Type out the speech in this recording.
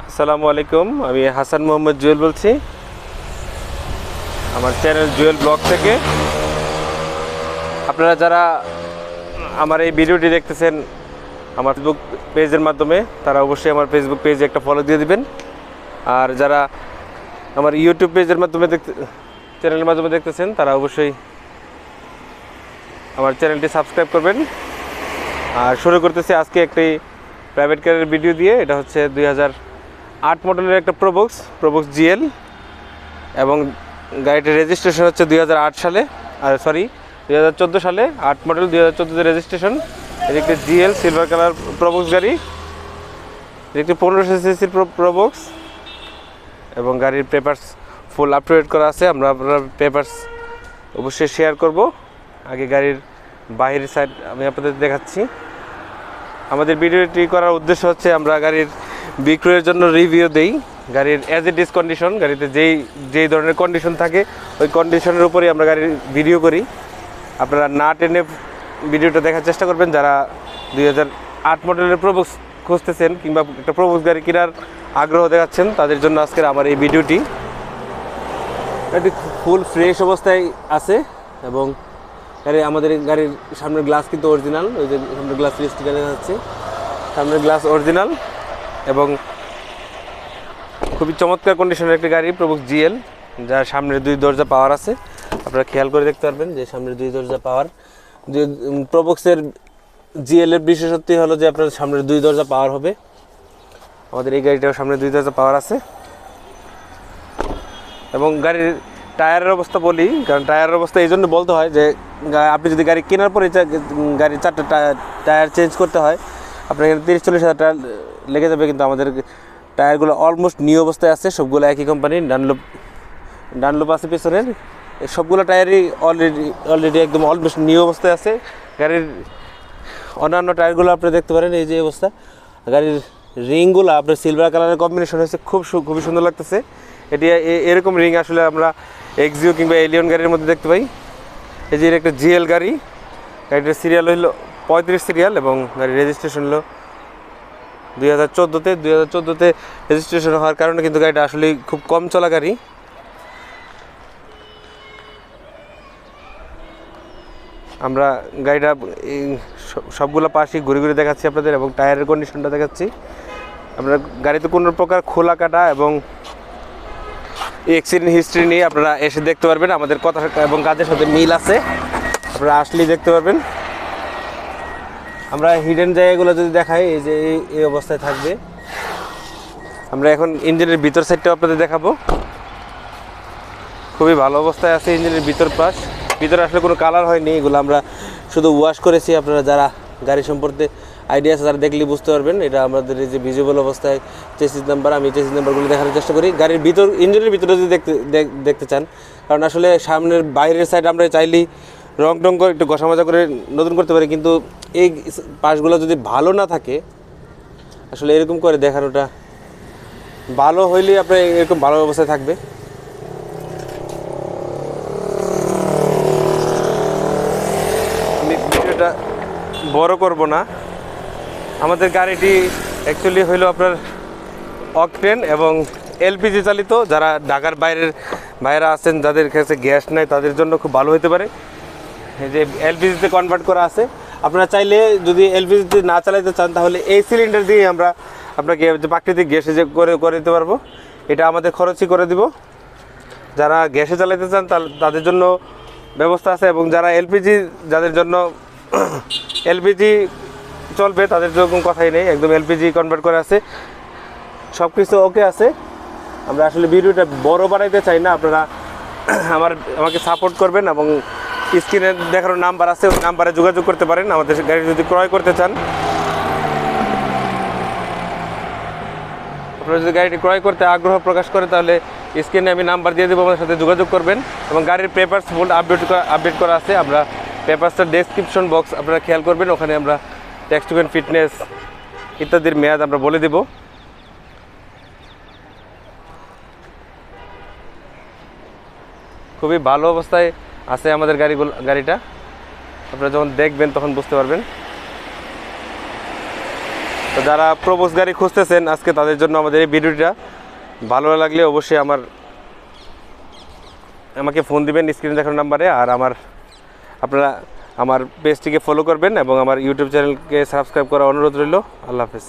আসসালামু আলাইকুম, আমি হাসান মোহাম্মদ জুয়েল বলছি আমার চ্যানেল জুয়েল ব্লগ থেকে। আপনারা যারা আমার এই ভিডিওটি দেখতেছেন আমার ফেসবুক পেজের মাধ্যমে, তারা অবশ্যই আমার ফেসবুক পেজে একটা ফলো দিয়ে দিবেন। আর যারা আমার ইউটিউব পেজের মাধ্যমে চ্যানেলের মাধ্যমে দেখতেছেন, তারা অবশ্যই আমার চ্যানেলটি সাবস্ক্রাইব করবেন। আর শুরু করতেছি আজকে একটি প্রাইভেট কারের ভিডিও দিয়ে। এটা হচ্ছে 2008 মডেলের একটা প্রোবক্স জিএল, এবং গাড়িটির রেজিস্ট্রেশন হচ্ছে 2008 সালে, 2014 সালে। 8 মডেল, 2014-তে রেজিস্ট্রেশন। এটি একটি জিএল সিলভার কালার প্রোবক্স গাড়ি। এটি একটি 1500 সিসির প্রোবক্স, এবং গাড়ির papers full up to date করা আছে। আমরা আপনার পেপারস অবশ্যই শেয়ার করব। আগে গাড়ির বাইরের সাইড আমি আপনাদের দেখাচ্ছি। আমাদের ভিডিওটি করার উদ্দেশ্য হচ্ছে আমরা গাড়ির বিক্রয়ের জন্য রিভিউ দেই, গাড়ির অ্যাজ ইট ইজ কন্ডিশন, গাড়িতে যেই ধরনের কন্ডিশন থাকে ওই কন্ডিশনের উপরেই আমরা গাড়ির ভিডিও করি। আপনারা না টেনে ভিডিওটা দেখার চেষ্টা করবেন। যারা 2008 মডেলের প্রোবক্স খুঁজতেছেন কিংবা একটা প্রোবক্স গাড়ি কেনার আগ্রহ দেখাচ্ছেন, তাদের জন্য আজকের আমার এই ভিডিওটি। এটি ফুল ফ্রেশ অবস্থায় আছে, এবং আমাদের গাড়ির সামনের গ্লাস কিন্তু অরিজিনাল। ওই যে সামনের গ্লাস স্টিকার দেখা যাচ্ছে, সামনের গ্লাস অরিজিনাল, এবং খুবই চমৎকার কন্ডিশনের একটি গাড়ি প্রোবক্স জিএল, যার সামনের 2 দরজা পাওয়ার আছে। আপনারা খেয়াল করে দেখতে পারবেন যে সামনের 2 দরজা পাওয়ার। যে প্রোবক্সের জিএলের বিশেষত্বই হলো যে আপনার সামনের 2 দরজা পাওয়ার হবে। আমাদের এই গাড়িটাও সামনে 2 দরজা পাওয়ার আছে। এবং গাড়ির টায়ারের অবস্থা বলি, কারণ টায়ারের অবস্থা এই জন্য বলতে হয় যে আপনি যদি গাড়ি কেনার পরে গাড়ির 4টা টায়ার চেঞ্জ করতে হয়, আপনার এখানে 30-40 হাজার টাকা লেগে যাবে। কিন্তু আমাদের টায়ারগুলো অলমোস্ট নিউ অবস্থায় আছে, সবগুলো একই কোম্পানির। ডানলোপ আছে পেছনের, সবগুলো টায়ারই অলরেডি একদম অলমোস্ট নিউ অবস্থায় আছে। গাড়ির অন্যান্য টায়ারগুলো আপনি দেখতে পারেন, এই যে অবস্থা। গাড়ির রিংগুলো আপনার সিলভার কালারের কম্বিনেশন হয়েছে, খুবই সুন্দর লাগতেছে। এটি এরকম রিং আসলে আমরা এক্সিও কিংবা এলিয়ন গাড়ির মধ্যে দেখতে পাই। এই যে একটা জিএল গাড়ি, গাড়িটার সিরিয়াল হইল 35 সিরিয়াল, এবং গাড়ির রেজিস্ট্রেশন হলো 2014-তে। 2014-তে রেজিস্ট্রেশন হওয়ার কারণে কিন্তু গাড়িটা আসলে খুব কম চলা গাড়ি। আমরা গাড়িটা সবগুলো পাশই ঘুরে ঘুরে দেখাচ্ছি আপনাদের, এবং টায়ারের কন্ডিশনটা দেখাচ্ছি। আমরা গাড়িতে কোনো প্রকার খোলা কাটা এবং অ্যাক্সিডেন্ট হিস্ট্রি নিয়ে আপনারা এসে দেখতে পারবেন। আমাদের কথা এবং কাজের সাথে মিল আছে, আপনারা আসলেই দেখতে পারবেন। আমরা হিডেন জায়গাগুলো যদি দেখাই, এই যে এই অবস্থায় থাকবে। আমরা এখন ইঞ্জিনের ভিতর সাইডটাও আপনাদের দেখাবো। খুবই ভালো অবস্থায় আছে ইঞ্জিনের ভিতর পাশ। ভিতরে আসলে কোনো কালার হয়নি, এগুলো আমরা শুধু ওয়াশ করেছি। আপনারা যারা গাড়ি সম্পর্কে আইডিয়া আছে তারা দেখলেই বুঝতে পারবেন। এটা আমাদের এই যে ভিজিবল অবস্থায় চেসিস নাম্বার, আমি চেসিস নাম্বারগুলো দেখানোর চেষ্টা করি। গাড়ির ভিতর ইঞ্জিনের ভিতরে যদি দেখতে চান, কারণ আসলে সামনের বাইরের সাইড আমরা চাইলেই রং টং করে একটু ঘষা মাজা করে নতুন করতে পারি, কিন্তু এই পাশগুলো যদি ভালো না থাকে, আসলে এরকম করে দেখানোটা ভালো হইলেই আপনার এরকম ভালো অবস্থায় থাকবে। আমি ভিডিওটা বড় করব না। আমাদের গাড়িটি অ্যাকচুয়ালি হইলো আপনার অকটেন এবং এলপিজি চালিত। যারা ঢাকার বাইরে আছেন, যাদের কাছে গ্যাস নাই, তাদের জন্য খুব ভালো হতে পারে। এই যে এলপিজিতে কনভার্ট করা আছে। আপনারা চাইলে যদি এলপিজিতে না চালাতে চান, তাহলে এই সিলিন্ডার দিয়ে আমরা আপনাকে যে প্রাকৃতিক গ্যাসে যে করে দিতে পারবো। এটা আমাদের খরচই করে দিব। যারা গ্যাসে চালাতে চান তাদের জন্য ব্যবস্থা আছে, এবং যারা যাদের জন্য এলপিজি চলবে, তাদের জন্য কোনো কথাই নেই, একদম এলপিজি কনভার্ট করা আছে, সব কিছু ওকে আছে। আমরা আসলে ভিডিওটা বড় বানাইতে চাই না। আপনারা আমাকে সাপোর্ট করবেন, এবং স্ক্রিনে দেখানোর নাম্বার আছে, ওই নাম্বারে যোগাযোগ করতে পারেন আমাদের গাড়ি যদি ক্রয় করতে চান। আপনারা যদি গাড়িটি ক্রয় করতে আগ্রহ প্রকাশ করে, তাহলে স্ক্রিনে আমি নাম্বার দিয়ে দেবো, আমাদের সাথে যোগাযোগ করবেন। এবং গাড়ির পেপারস ফুল আপডেট করা আছে। আমরা পেপারসটার ডেসক্রিপশন বক্স আপনারা খেয়াল করবেন, ওখানে আমরা ট্যাক্স টোকেন, ফিটনেস ইত্যাদির মেয়াদ আমরা বলে দেব। খুবই ভালো অবস্থায় আছে আমাদের গাড়িটা। আপনারা যখন দেখবেন তখন বুঝতে পারবেন। তো যারা প্রোবক্স গাড়ি খুঁজতেছেন আজকে তাদের জন্য আমাদের এই ভিডিওটা। ভালো লাগলে অবশ্যই আমাকে ফোন দিবেন স্ক্রিনে দেখানো নাম্বারে। আর আপনারা আমার পেজটিকে ফলো করবেন এবং আমার ইউটিউব চ্যানেলকে সাবস্ক্রাইব করার অনুরোধ রইল। আল্লাহ হাফেজ।